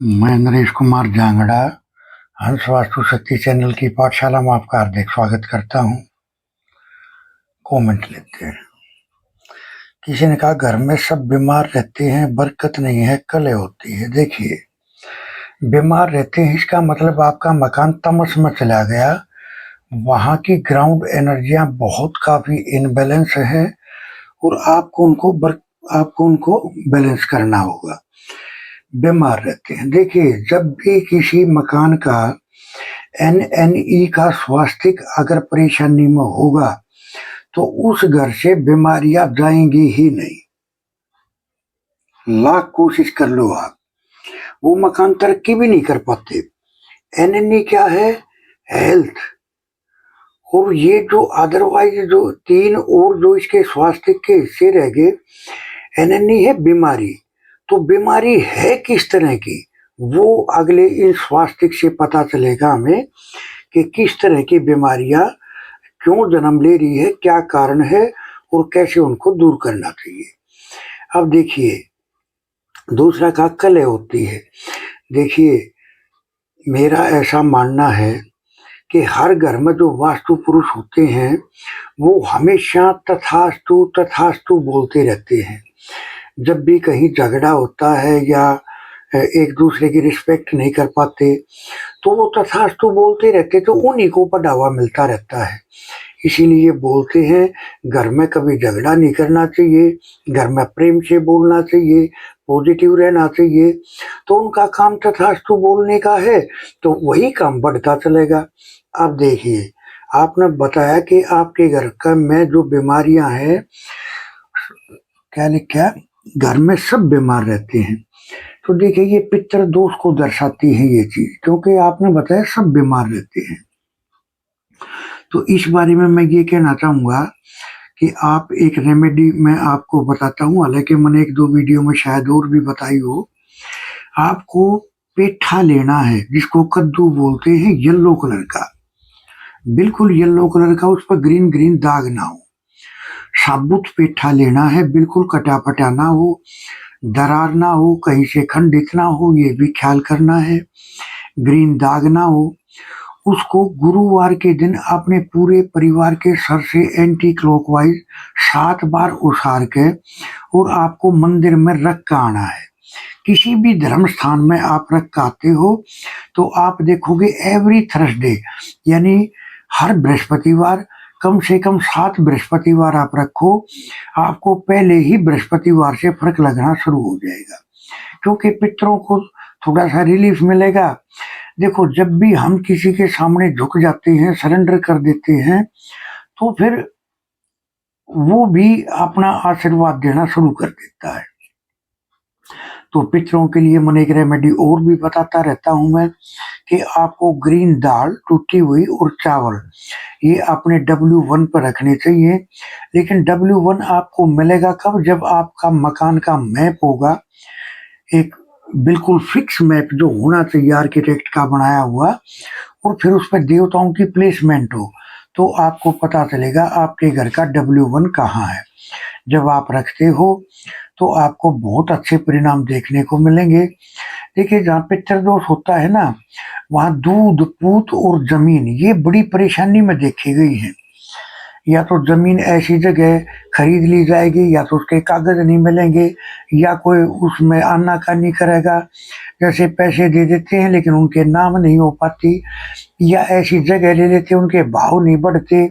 मैं नरेश कुमार जांगड़ा हंस वास्तु शक्ति चैनल की पाठशाला में आपका हार्दिक स्वागत करता हूँ। कमेंट लेते हैं। किसी ने कहा घर में सब बीमार रहते हैं, बरकत नहीं है, कलह होती है। देखिए, बीमार रहते हैं इसका मतलब आपका मकान तमस में चला गया, वहाँ की ग्राउंड एनर्जियाँ बहुत काफ़ी इनबैलेंस है और आपको उनको बैलेंस करना होगा। बीमार रहते हैं, देखिए जब भी किसी मकान का एनएनई का स्वास्थ्य अगर परेशानी में होगा तो उस घर से बीमारियां जाएंगी ही नहीं। लाख कोशिश कर लो आप, वो मकान तरक्की भी नहीं कर पाते। एनएनई क्या है? हेल्थ। और ये जो अदरवाइज जो तीन और जो इसके स्वास्थ्य के हिस्से रह गए, एनएनई है बीमारी। तो बीमारी है किस तरह की, वो अगले इन स्वास्थ्य से पता चलेगा हमें कि किस तरह की बीमारियां क्यों जन्म ले रही है, क्या कारण है और कैसे उनको दूर करना चाहिए। अब देखिए, दूसरा का कलह होती है। देखिए, मेरा ऐसा मानना है कि हर घर में जो वास्तु पुरुष होते हैं वो हमेशा तथास्तु तथास्तु बोलते रहते हैं। जब भी कहीं झगड़ा होता है या एक दूसरे की रिस्पेक्ट नहीं कर पाते तो वो तथास्तु बोलते रहते, तो उन्हीं को बढ़ावा मिलता रहता है। इसीलिए बोलते हैं घर में कभी झगड़ा नहीं करना चाहिए, घर में प्रेम से बोलना चाहिए, पॉजिटिव रहना चाहिए। तो उनका काम तथास्तु बोलने का है, तो वही काम बढ़ता चलेगा। अब देखिए, आपने बताया कि आपके घर का में जो बीमारियां हैं, क्या लिखा, घर में सब बीमार रहते हैं। तो देखिए, ये पितृ दोष को दर्शाती है ये चीज, क्योंकि आपने बताया सब बीमार रहते हैं। तो इस बारे में मैं ये कहना चाहूँगा कि आप एक रेमेडी मैं आपको बताता हूँ, हालांकि मैंने एक दो वीडियो में शायद और भी बताई हो। आपको पेठा लेना है, जिसको कद्दू बोलते हैं, येलो कलर का, बिल्कुल येलो कलर का, उस पर ग्रीन ग्रीन दाग ना हो। साबुत पेठा लेना है, बिल्कुल कटा पटा ना हो, दरार ना हो, कहीं से खंडित ना हो, ये भी ख्याल करना है। ग्रीन दाग ना हो। उसको गुरुवार के दिन अपने पूरे परिवार के सर से एंटी क्लॉकवाइज 7 बार उछाल के और आपको मंदिर में रख कर आना है। किसी भी धर्म स्थान में आप रख कर आते हो तो आप देखोगे एवरी थर्सडे, यानी हर बृहस्पतिवार, कम से कम 7 बृहस्पतिवार आप रखो, आपको पहले ही बृहस्पतिवार से फर्क लगना शुरू हो जाएगा, क्योंकि पितरों को थोड़ा सा रिलीफ मिलेगा। देखो, जब भी हम किसी के सामने झुक जाते हैं, सरेंडर कर देते हैं, तो फिर वो भी अपना आशीर्वाद देना शुरू कर देता है। तो पितरों के लिए मैं एक रेमेडी और भी बताता रहता हूं मैं, कि आपको ग्रीन दाल टूटी हुई और चावल ये अपने W1 पर रखने चाहिए। लेकिन W1 आपको मिलेगा कब? जब आपका मकान का मैप होगा, एक बिल्कुल फिक्स मैप जो होना चाहिए आर्किटेक्ट का बनाया हुआ, और फिर उस पर देवताओं की प्लेसमेंट हो, तो आपको पता चलेगा आपके घर का W1 कहाँ है। जब आप रखते हो तो आपको बहुत अच्छे परिणाम देखने को मिलेंगे। देखिए, जहाँ पितृदोष होता है ना, वहाँ दूध, पूत और जमीन ये बड़ी परेशानी में देखी गई है। या तो जमीन ऐसी जगह खरीद ली जाएगी, या तो उसके कागज नहीं मिलेंगे, या कोई उसमें आनाकानी करेगा, जैसे पैसे दे देते हैं लेकिन उनके नाम नहीं हो पाती, या ऐसी जगह ले लेते हैं उनके भाव नहीं बढ़ते,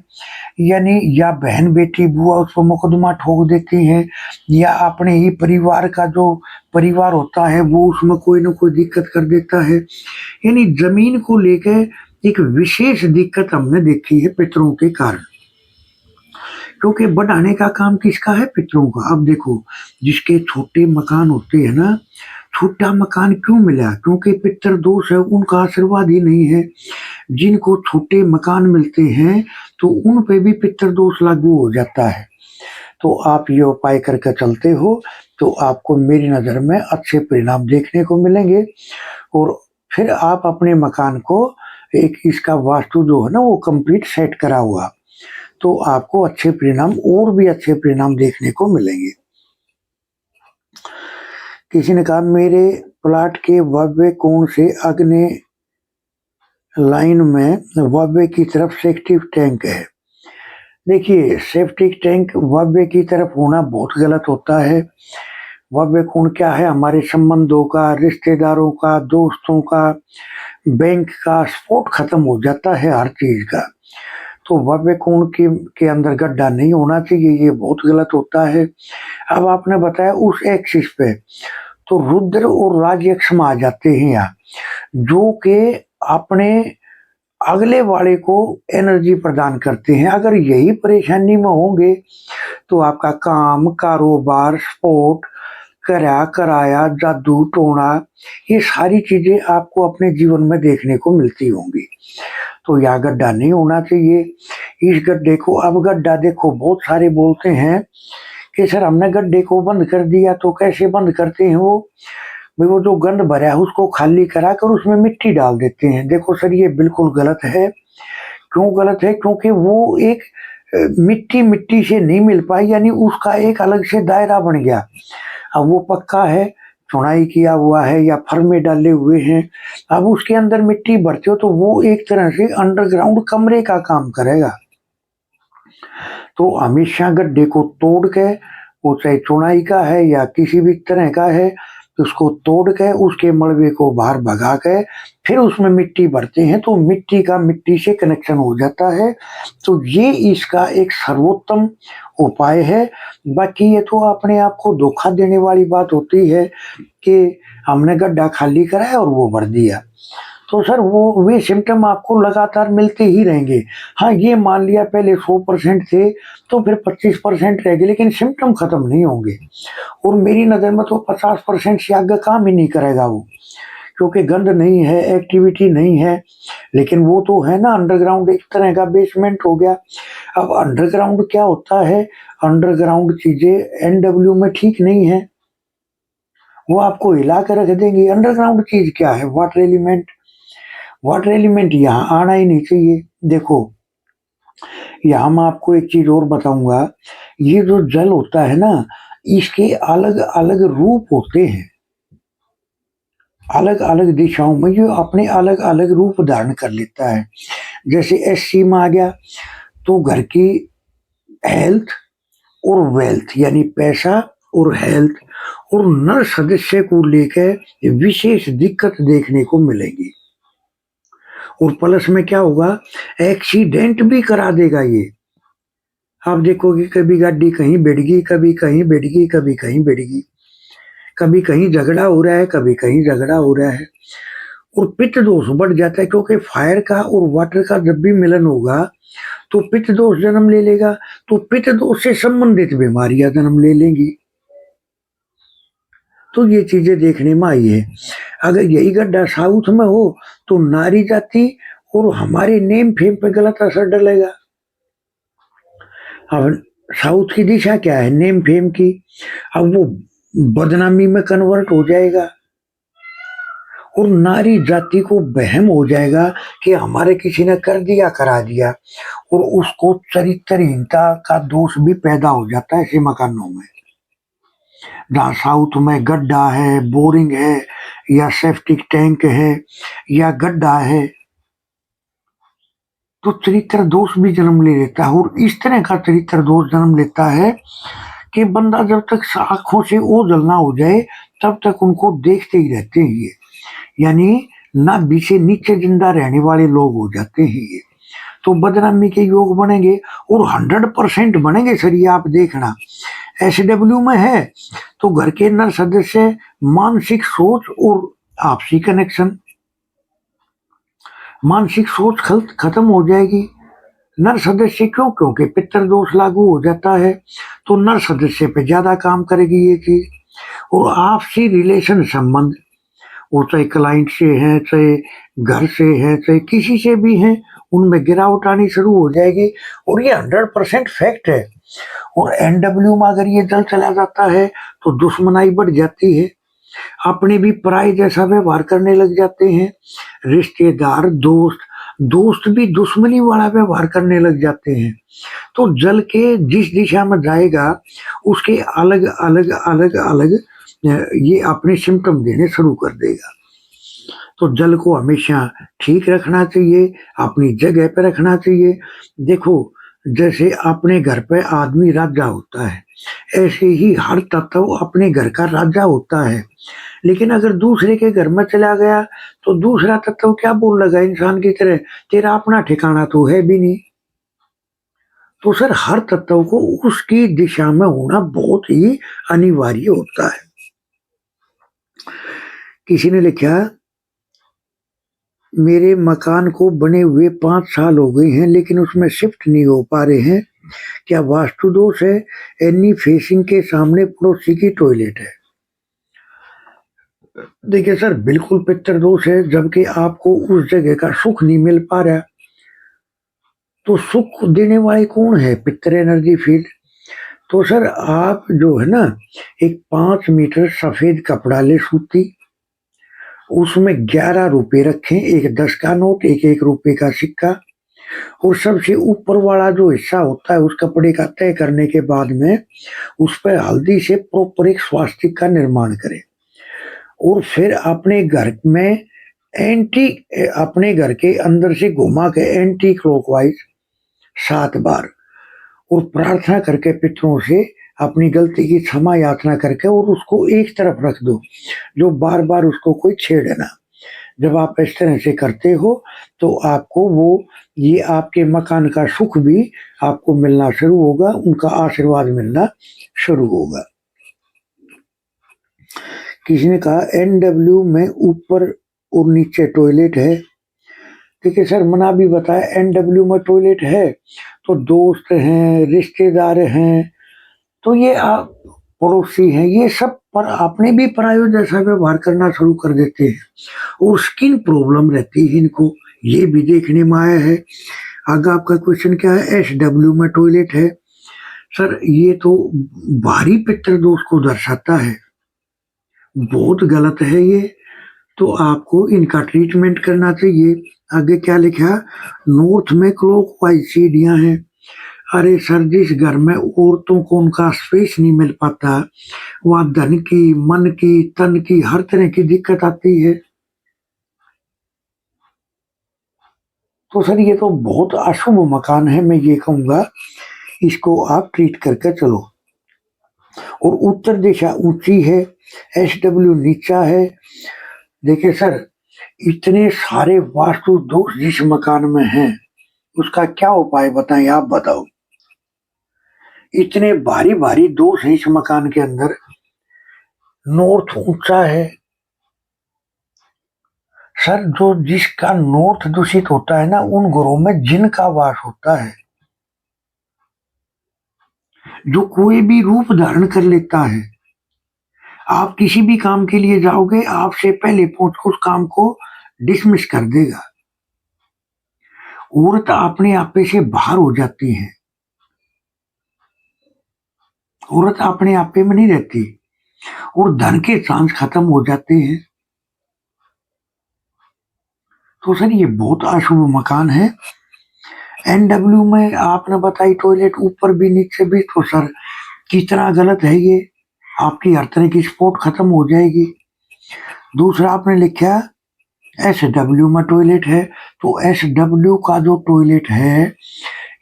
यानी या बहन बेटी बुआ उस पर मुकदमा ठोक देती हैं, या अपने ही परिवार का जो परिवार होता है वो उसमें कोई ना कोई दिक्कत कर देता है। यानी जमीन को लेकर एक विशेष दिक्कत हमने देखी है पितरों के कारण, क्योंकि बढ़ाने का काम किसका है? पितरों का। अब देखो, जिसके छोटे मकान होते हैं ना, छोटा मकान क्यों मिला? क्योंकि पितृ दोष है, उनका आशीर्वाद ही नहीं है। जिनको छोटे मकान मिलते हैं तो उन पे भी पितृ दोष लागू हो जाता है। तो आप ये उपाय करके चलते हो तो आपको मेरी नज़र में अच्छे परिणाम देखने को मिलेंगे, और फिर आप अपने मकान को एक इसका वास्तु जो है ना वो कंप्लीट सेट करा हुआ, तो आपको अच्छे परिणाम और भी अच्छे परिणाम देखने को मिलेंगे। किसी ने कहा मेरे प्लाट के वायव्य कोण से आग्नेय लाइन में वायव्य की तरफ सेप्टिक टैंक है। देखिए, सेप्टिक टैंक वायव्य की तरफ होना बहुत गलत होता है। वायव्य कोण क्या है? हमारे संबंधों का, रिश्तेदारों का, दोस्तों का, बैंक का सपोर्ट खत्म हो जाता है हर चीज का। तो वायव्य कोण के अंदर गड्ढा नहीं होना चाहिए, ये बहुत गलत होता है। अब आपने बताया उस एक्सिस पे, तो रुद्र और राज यक्ष में आ जाते हैं यहाँ, जो कि अपने अगले वाले को एनर्जी प्रदान करते हैं। अगर यही परेशानी में होंगे तो आपका काम, कारोबार, स्पोर्ट, कराया, जादू टोना, ये सारी चीजें आपको अपने जीवन में देखने को मिलती होंगी। तो यहाँ गड्ढा नहीं होना चाहिए। इस गड्ढे को, अब गड्ढा देखो, बहुत सारे बोलते हैं कि सर हमने गड्ढे को बंद कर दिया। तो कैसे बंद करते हैं वो? भाई वो जो गंद भरा है उसको खाली करा कर उसमें मिट्टी डाल देते हैं। देखो सर, ये बिल्कुल गलत है। क्यों गलत है? क्योंकि वो एक मिट्टी से नहीं मिल पाई, यानी उसका एक अलग से दायरा बन गया। अब वो पक्का है, चुनाई किया हुआ है या फर्मे डाले हुए हैं, अब उसके अंदर मिट्टी भरते हो तो वो एक तरह से अंडरग्राउंड कमरे का काम करेगा। तो हमेशा गड्ढे को तोड़ के, वो चाहे चुनाई का है या किसी भी तरह का है, उसको तोड़ के उसके मलबे को बाहर भगा के फिर उसमें मिट्टी भरते हैं, तो मिट्टी का मिट्टी से कनेक्शन हो जाता है। तो ये इसका एक सर्वोत्तम उपाय है। बाकी ये तो अपने आप को धोखा देने वाली बात होती है कि हमने गड्ढा खाली कराया और वो भर दिया। तो सर वे सिम्टम आपको लगातार मिलते ही रहेंगे। हाँ, ये मान लिया पहले 100% थे तो फिर 25% रह गए, लेकिन सिम्टम खत्म नहीं होंगे। और मेरी नज़र में तो 50% से आगे काम ही नहीं करेगा वो, क्योंकि गंद नहीं है, एक्टिविटी नहीं है। लेकिन वो तो है ना, अंडरग्राउंड एक तरह का बेसमेंट हो गया। अब अंडरग्राउंड क्या होता है? अंडरग्राउंड चीजें एनडब्ल्यू में ठीक नहीं है, वो आपको हिला कर रख देंगे। अंडरग्राउंड चीज क्या है? Water element. वाटर एलिमेंट यहाँ आना ही नहीं चाहिए। देखो, यहाँ मैं आपको एक चीज और बताऊंगा, ये जो जल होता है ना, इसके अलग अलग रूप होते हैं। अलग अलग दिशाओं में ये अपने अलग अलग रूप धारण कर लेता है। जैसे एससी में आ गया तो घर की हेल्थ और वेल्थ, यानी पैसा और हेल्थ और नर सदस्य को लेकर विशेष दिक्कत देखने को मिलेगी। और प्लस में क्या होगा? एक्सीडेंट भी करा देगा ये। आप देखोगे कभी गाड़ी कहीं बैठ गई, कभी कहीं बैठ गई, कभी कहीं बैठ गई, कभी कहीं झगड़ा हो रहा है, कभी कहीं झगड़ा हो रहा है। और पित्त दोष बढ़ जाता है, क्योंकि फायर का और वाटर का जब भी मिलन होगा तो पित्त दोष जन्म ले लेगा। तो पित्त दोष से संबंधित बीमारियां जन्म ले लेंगी। तो ये चीजें देखने में आई है। अगर यही गड्ढा साउथ में हो तो नारी जाति और हमारे नेम फेम पे गलत असर डलेगा। अब साउथ की दिशा क्या है? नेम फेम की। अब वो बदनामी में कन्वर्ट हो जाएगा और नारी जाति को वहम हो जाएगा कि हमारे किसी ने कर दिया, करा दिया, और उसको चरित्रहीनता का दोष भी पैदा हो जाता है ऐसे मकानों में। जहाँ साउथ में गड्ढा है, बोरिंग है, या सेप्टिक टैंक है, या गड्ढा है, तो चरित्र दोष भी जन्म ले लेता है। और इस तरह का चरित्र दोष जन्म लेता है कि बंदा जब तक आंखों से ओझल ना हो जाए तब तक उनको देखते ही रहते हैं ये, यानी नाभि से नीचे जिंदा रहने वाले लोग हो जाते हैं ये। तो बदनामी के योग बनेंगे और 100% बनेंगे सर, ये आप देखना। एसडब्ल्यू में है तो घर के नर सदस्य, मानसिक सोच और आपसी कनेक्शन, मानसिक सोच खत्म हो जाएगी। नर सदस्य क्यों? क्योंकि पितर दोष लागू हो जाता है, तो नर सदस्य पे ज्यादा काम करेगी ये चीज। और आपसी रिलेशन संबंध, वो चाहे क्लाइंट से है, चाहे घर से है, चाहे किसी से भी है, उनमें गिरावट आनी शुरू हो जाएगी। और ये 100% फैक्ट है। और एनडब्ल्यू में अगर ये जल चला जाता है तो दुश्मनाई बढ़ जाती है, अपने भी पराई जैसा व्यवहार करने लग जाते हैं। रिश्तेदार, दोस्त भी दुश्मनी वाला व्यवहार करने लग जाते हैं। तो जल के जिस दिशा में जाएगा उसके अलग अलग अलग अलग ये अपने सिम्टम देने शुरू कर देगा। तो जल को हमेशा ठीक रखना चाहिए, अपनी जगह पे रखना चाहिए। देखो, जैसे अपने घर पे आदमी राजा होता है, ऐसे ही हर तत्व अपने घर का राजा होता है। लेकिन अगर दूसरे के घर में चला गया तो दूसरा तत्व क्या बोल लगा इंसान की तरह, तेरा अपना ठिकाना तो है भी नहीं। तो सर हर तत्व को उसकी दिशा में होना बहुत ही अनिवार्य होता है। किसी ने लिखा, मेरे मकान को बने हुए 5 साल हो गए हैं लेकिन उसमें शिफ्ट नहीं हो पा रहे हैं, क्या वास्तु दोष है? एनी फेसिंग के सामने पड़ोसी की टॉयलेट है। देखिए सर, बिल्कुल पितर दोष है, जबकि आपको उस जगह का सुख नहीं मिल पा रहा। तो सुख देने वाले कौन है? पितर एनर्जी फील्ड। तो सर आप जो है ना, एक 5 मीटर सफेद कपड़ा ले सूती, उसमें 11 रुपए रखें, एक 10 का नोट, एक 1 रुपए का सिक्का, और सबसे ऊपर वाला जो हिस्सा होता है उस कपड़े का तय करने के बाद में उस पर हल्दी से प्रॉपर एक स्वास्तिक का निर्माण करें। और फिर अपने घर के अंदर से घुमा के एंटी क्लॉकवाइज 7 बार, और प्रार्थना करके पितरों से अपनी गलती की क्षमा याचना करके और उसको एक तरफ रख दो, जो बार बार उसको कोई छेड़े ना। जब आप इस तरह से करते हो तो आपको ये आपके मकान का सुख भी आपको मिलना शुरू होगा, उनका आशीर्वाद मिलना शुरू होगा। किसी ने कहा NW में ऊपर और नीचे टॉयलेट है। देखिए सर, मना भी बताया, NW में टॉयलेट है तो दोस्त हैं, रिश्तेदार हैं, तो ये आप पड़ोसी हैं, ये सब पर आपने भी परायो जैसा व्यवहार करना शुरू कर देते हैं और स्किन प्रॉब्लम रहती है इनको, ये भी देखने में आया है। आगे आपका क्वेश्चन क्या है? SW में टॉयलेट है। सर ये तो भारी पितृ दोष को दर्शाता है, बहुत गलत है ये, तो आपको इनका ट्रीटमेंट करना चाहिए। आगे क्या लिखा? नॉर्थ में क्लॉकवाइज सीढ़ियां हैं। अरे सर, जिस घर में औरतों को उनका स्पेस नहीं मिल पाता, वहां धन की, मन की, तन की हर तरह की दिक्कत आती है। तो सर ये तो बहुत अशुभ मकान है, मैं ये कहूंगा इसको आप ट्रीट करके चलो। और उत्तर दिशा ऊंची है, SW नीचा है। देखिए सर, इतने सारे वास्तु दोष जिस मकान में हैं, उसका क्या उपाय बताएं? आप बताओ। इतने भारी भारी दोष हैं इस मकान के अंदर। नॉर्थ ऊंचा है सर, जो जिसका नॉर्थ दूषित होता है ना, उन घरों में जिन का वास होता है, जो कोई भी रूप धारण कर लेता है। आप किसी भी काम के लिए जाओगे, आपसे पहले पहुंच उस काम को डिसमिस कर देगा। औरत अपने आपे से बाहर हो जाती है, औरत अपने आपे में नहीं रहती, और धन के चांस खत्म हो जाते हैं। तो सर ये बहुत अशुभ मकान है। NW में आपने बताई टॉयलेट ऊपर भी नीचे भी, तो सर कितना गलत है ये, आपकी हर तरह की स्पोर्ट खत्म हो जाएगी। दूसरा आपने लिखा SW में टॉयलेट है, तो SW का जो टॉयलेट है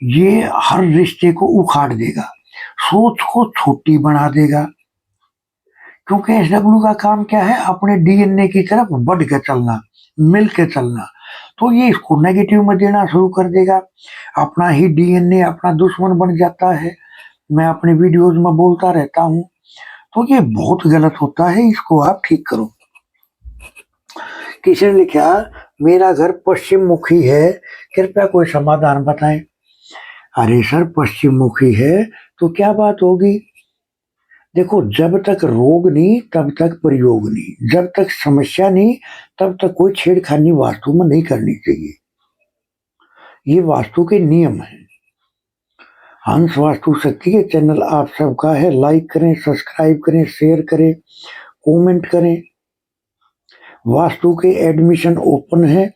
ये हर रिश्ते को उखाड़ देगा, सोच को छोटी बना देगा। क्योंकि SW का काम क्या है? अपने DNA की तरफ बढ़ के चलना, मिल के चलना। तो ये इसको नेगेटिव में देना शुरू कर देगा, अपना ही DNA अपना दुश्मन बन जाता है। मैं अपने वीडियोज में बोलता रहता हूँ, तो ये बहुत गलत होता है, इसको आप ठीक करो। किसी ने लिखा, मेरा घर पश्चिम मुखी है, कृपया कोई समाधान बताएं। अरे सर, पश्चिम मुखी है तो क्या बात होगी? देखो, जब तक रोग नहीं तब तक प्रयोग नहीं, जब तक समस्या नहीं तब तक कोई छेड़खानी वास्तु में नहीं करनी चाहिए। ये वास्तु के नियम हैं। हंस वास्तु शक्ति के चैनल आप सबका है, लाइक करें, सब्सक्राइब करें, शेयर करें, कमेंट करें। वास्तु के एडमिशन ओपन है,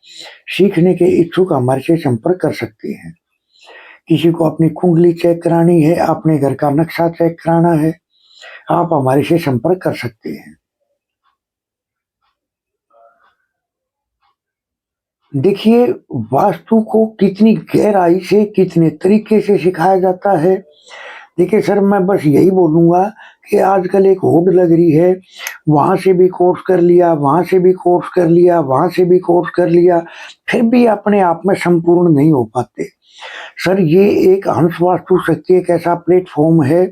सीखने के इच्छुक हमारे से संपर्क कर सकते हैं। किसी को अपनी कुंडली चेक करानी है, अपने घर का नक्शा चेक कराना है, आप हमारे से संपर्क कर सकते हैं। देखिए, वास्तु को कितनी गहराई से, कितने तरीके से सिखाया जाता है। देखिए सर, मैं बस यही बोलूँगा कि आजकल एक होड़ लग रही है, वहाँ से भी कोर्स कर लिया, वहाँ से भी कोर्स कर लिया, वहाँ से भी कोर्स कर लिया, फिर भी अपने आप में संपूर्ण नहीं हो पाते। सर, ये एक हंस वास्तु शक्ति एक ऐसा प्लेटफ़ॉर्म है,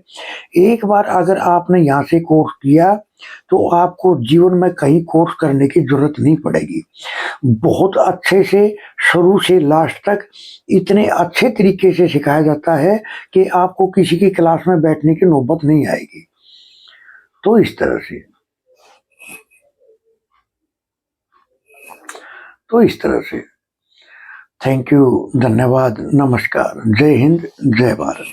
एक बार अगर आपने यहाँ से कोर्स किया, तो आपको जीवन में कहीं कोर्स करने की ज़रूरत नहीं पड़ेगी। बहुत अच्छे से शुरू से लास्ट तक इतने अच्छे तरीके से सिखाया जाता है कि आपको किसी की क्लास में बैठने की नौबत नहीं आएगी। तो इस तरह से तो इस तरह से थैंक यू, धन्यवाद, नमस्कार, जय हिंद, जय भारत।